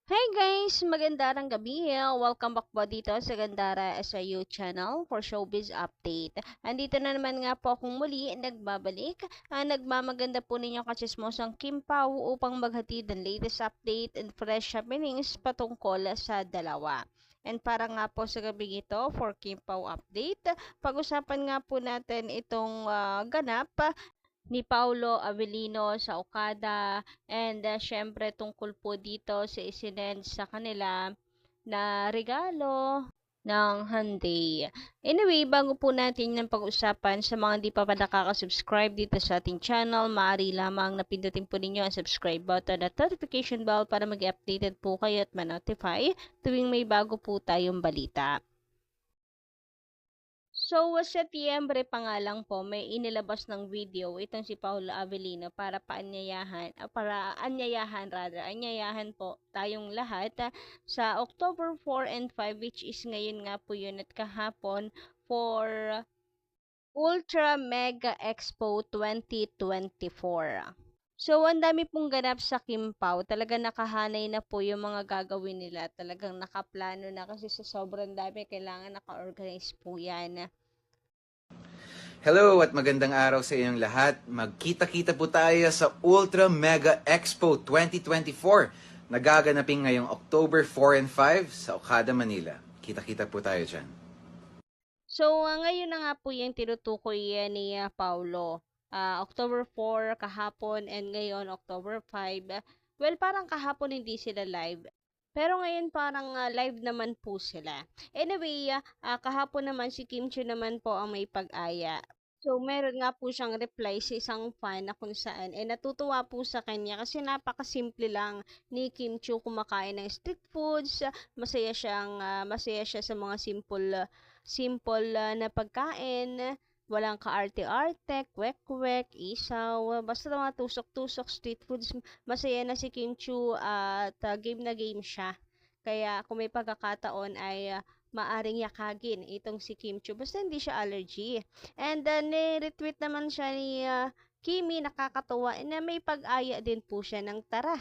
Hey guys! Magandang gabi. Welcome back po dito sa Gandara SIU channel for Showbiz Update. Andito na naman nga po akong muli nagbabalik. Nagmamaganda po ninyong katsismosang Kim Pao upang maghatid ng latest update and fresh happenings patungkol sa dalawa. And para nga po sa gabi ito for Kim Pao update, pag-usapan nga po natin itong ganap ni Paulo Avellino sa Okada and syempre tungkol po dito sa isinend sa kanila na regalo ng Hyundai. Anyway, bago po natin yung pag-usapan sa mga di pa pa nakaka-subscribe dito sa ating channel, maaari lamang napindutin po ninyo ang subscribe button at notification bell para mag-updated po kayo at ma-notify tuwing may bago po tayong balita. So, sa Tiyembre pa nga lang po, may inilabas ng video itong si Paolo Avellino anyayahan po tayong lahat sa October 4 and 5 which is ngayon nga po yun at kahapon for Ultra Mega Expo 2024. So, ang dami pong ganap sa Kimpaw. Talaga nakahanay na po yung mga gagawin nila. Talagang nakaplano na kasi sa sobrang dami, kailangan naka-organize po yan. Hello at magandang araw sa inyong lahat. Magkita-kita po tayo sa Ultra Mega Expo 2024 nagaganapin ngayong October 4 and 5 sa Okada, Manila. Kita-kita po tayo dyan. So, ngayon na nga po yung tinutukoy ni Paulo. October 4 kahapon and ngayon October 5. Well, parang kahapon hindi sila live. Pero ngayon parang live naman po sila. Anyway, kahapon naman si Kim Chiu naman po ang may pag-aya. So, meron nga po siyang reply sa isang fan na kung saan natutuwa po sa kanya kasi napakasimple lang ni Kim Chiu kumakain ng street foods, masaya siya sa mga simple na pagkain, walang kaarte-arte, kwek-kwek, isaw, basta mga tusok-tusok street foods, masaya na si Kim Chiu at game na game siya. Kaya kung may pagkakataon ay maaring yakagin itong si Kim Chiu. Basta hindi siya allergy. And ni-retweet naman siya ni Kimi, nakakatuwa, na may pag-aya din po siya ng tara,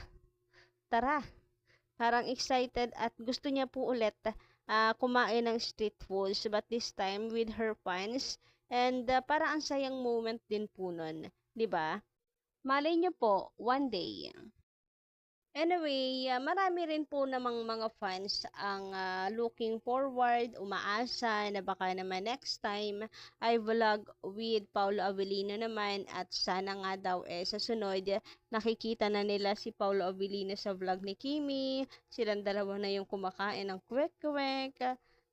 tara. Parang excited at gusto niya po ulit kumain ng street foods but this time with her fans. And parang ang sayang moment din po nun. 'Di ba? Malay niyo po, one day. Anyway, marami rin po namang mga fans ang looking forward, umaasa na baka naman next time ay vlog with Paulo Avellino naman at sana nga daw sa sunod nakikita na nila si Paulo Avellino sa vlog ni Kimi, silang dalawa na yung kumakain ng kwek-kwek,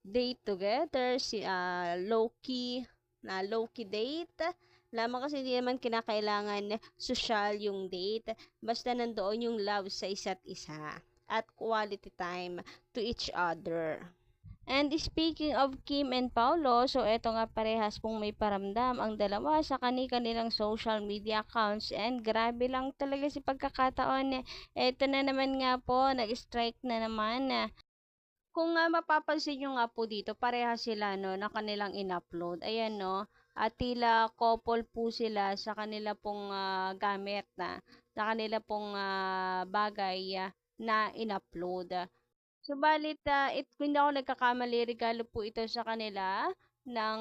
date together, si low-key date. Lamang kasi hindi naman kinakailangan social yung date. Basta nandoon yung love sa isa't isa at quality time to each other. And speaking of Kim and Paulo, so eto nga parehas pong may paramdam ang dalawa sa kanilang social media accounts and grabe lang talaga si pagkakataon. Eto na naman nga po, nag-strike na naman. Kung mapapansin nyo nga po dito, pareha sila no, na kanilang in-upload. Ayan no, at tila couple po sila sa kanila pong gamit sa kanila pong bagay na in-upload. Subalit, kung hindi ako nagkakamali, regalo po ito sa kanila ng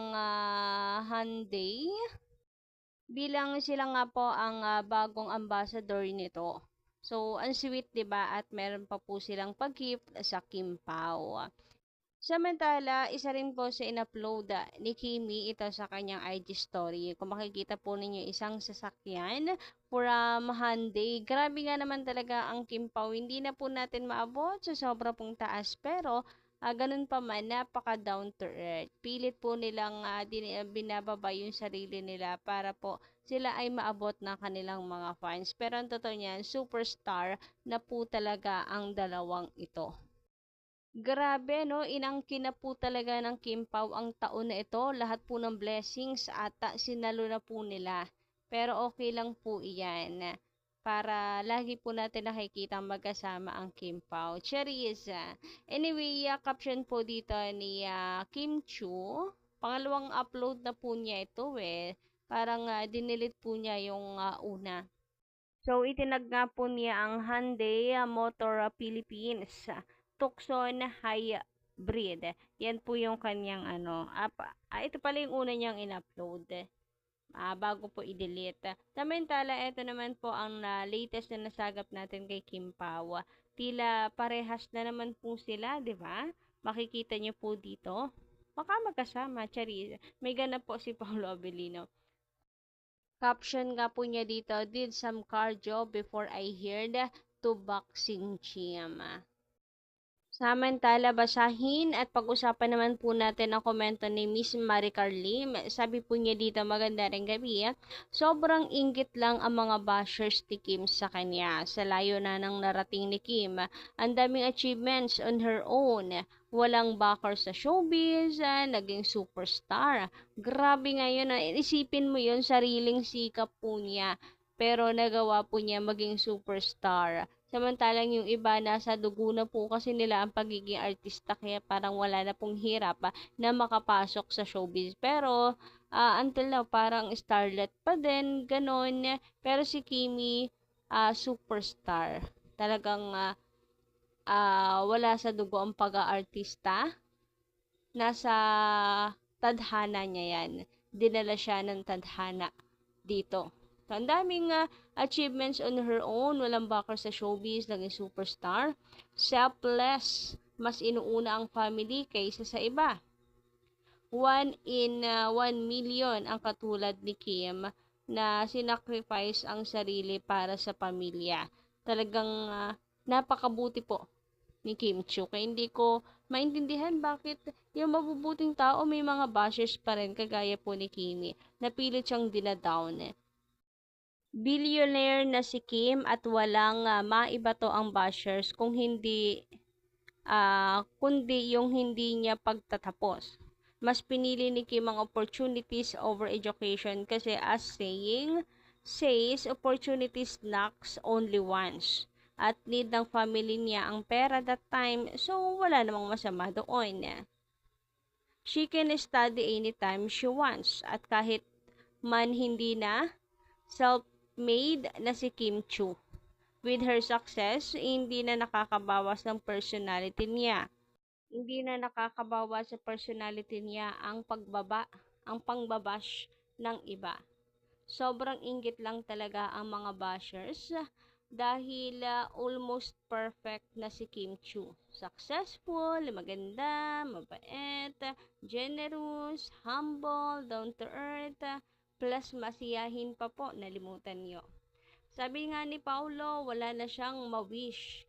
Hyundai. Bilang sila nga po ang bagong ambassador nito. So, ang sweet 'di ba? At meron pa po silang pag-gift sa Kim Pao. Samantala, isa rin po sa in-upload ni Kimi ito sa kanyang IG story. Kung makikita po ninyo isang sasakyan from Hyundai. Grabe nga naman talaga ang Kim Pao. Hindi na po natin maabot sa sobra pong taas pero ganun pa man, napaka down to earth. Pilit po nilang binababa yung sarili nila para po sila ay maabot ng kanilang mga fans. Pero ang totoo niyan, superstar na po talaga ang dalawang ito. Grabe, no? Inangkin na po talaga ng Kim Pao ang taon na ito. Lahat po ng blessings ata sinalo na po nila. Pero okay lang po iyan. Para lagi po natin nakikita magkasama ang Kim Pao. Cheers! Anyway, caption po dito ni Kim Chu. Pangalawang upload na po niya ito eh. Parang dinilit po niya yung una. So, itinag nga po niya ang Hyundai Motor Philippines Tucson Hybrid. Yan po yung kanyang ito pala yung una niyang in-upload. Bago po i-delete. Samantala, ito naman po ang latest na nasagap natin kay Kim Pao. Tila parehas na naman po sila, di ba? Makikita niyo po dito. Baka magkasama, Charis. May ganap po si Paolo Avellino. Caption nga po niya dito, did some cardio before I heard to boxing gym. Samantala, basahin at pag-usapan naman po natin ang komento ni Miss Maricar Lim. Sabi po niya dito, maganda rin gabi. Sobrang inggit lang ang mga bashers ni Kim sa kanya. Sa layo na ng narating ni Kim, ang daming achievements on her own. Walang backer sa showbiz, naging superstar. Grabe ngayon, isipin mo yun, sariling sikap po niya. Pero nagawa po niya maging superstar. Samantalang yung iba nasa dugo na po kasi nila ang pagiging artista kaya parang wala na pong hirap na makapasok sa showbiz. Pero until now parang starlet pa din, ganon. Pero si Kimi superstar. Talagang wala sa dugo ang pag-aartista. Nasa tadhana niya yan. Dinala siya ng tadhana dito. So, ang daming achievements on her own, walang backer sa showbiz, naging superstar. Selfless, mas inuuna ang family kaysa sa iba. 1 in 1 million ang katulad ni Kim na sinacrifice ang sarili para sa pamilya. Talagang napakabuti po ni Kim Chiu. Kaya hindi ko maintindihan bakit yung mabubuting tao may mga bashers pa rin kagaya po ni Kimi. Napilit siyang dinadown. Billionaire na si Kim at walang maibato ang bashers kung hindi kundi yung hindi niya pagtatapos. Mas pinili ni Kim ang opportunities over education kasi as says, opportunities knocks only once. At need ng family niya ang pera that time, so wala namang masama doon. She can study anytime she wants at kahit man hindi na self-made na si Kim Chiu. With her success, hindi na nakakabawas ng personality niya. Hindi na nakakabawas sa personality niya ang pangbabash ng iba. Sobrang inggit lang talaga ang mga bashers dahil almost perfect na si Kim Chiu. Successful, maganda, mabait, generous, humble, down to earth, plus masiyahin pa po, nalimutan nyo. Sabi nga ni Paulo, wala na siyang ma-wish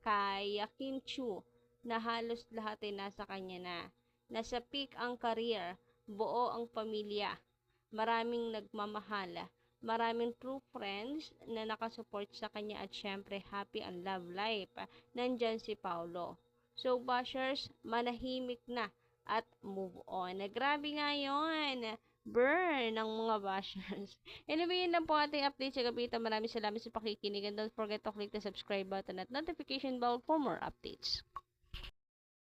kay Kim Chiu na halos lahat ay nasa kanya na. Nasa peak ang career, buo ang pamilya, maraming nagmamahal, maraming true friends na nakasupport sa kanya at syempre happy ang love life. Nandyan si Paulo. So bashers, manahimik na at move on. Grabe nga yun. Burn ng mga bashers. Anyway, yun lang po ating update sa gabi. Maraming salamat sa pakikinig and don't forget to click the subscribe button at notification bell for more updates.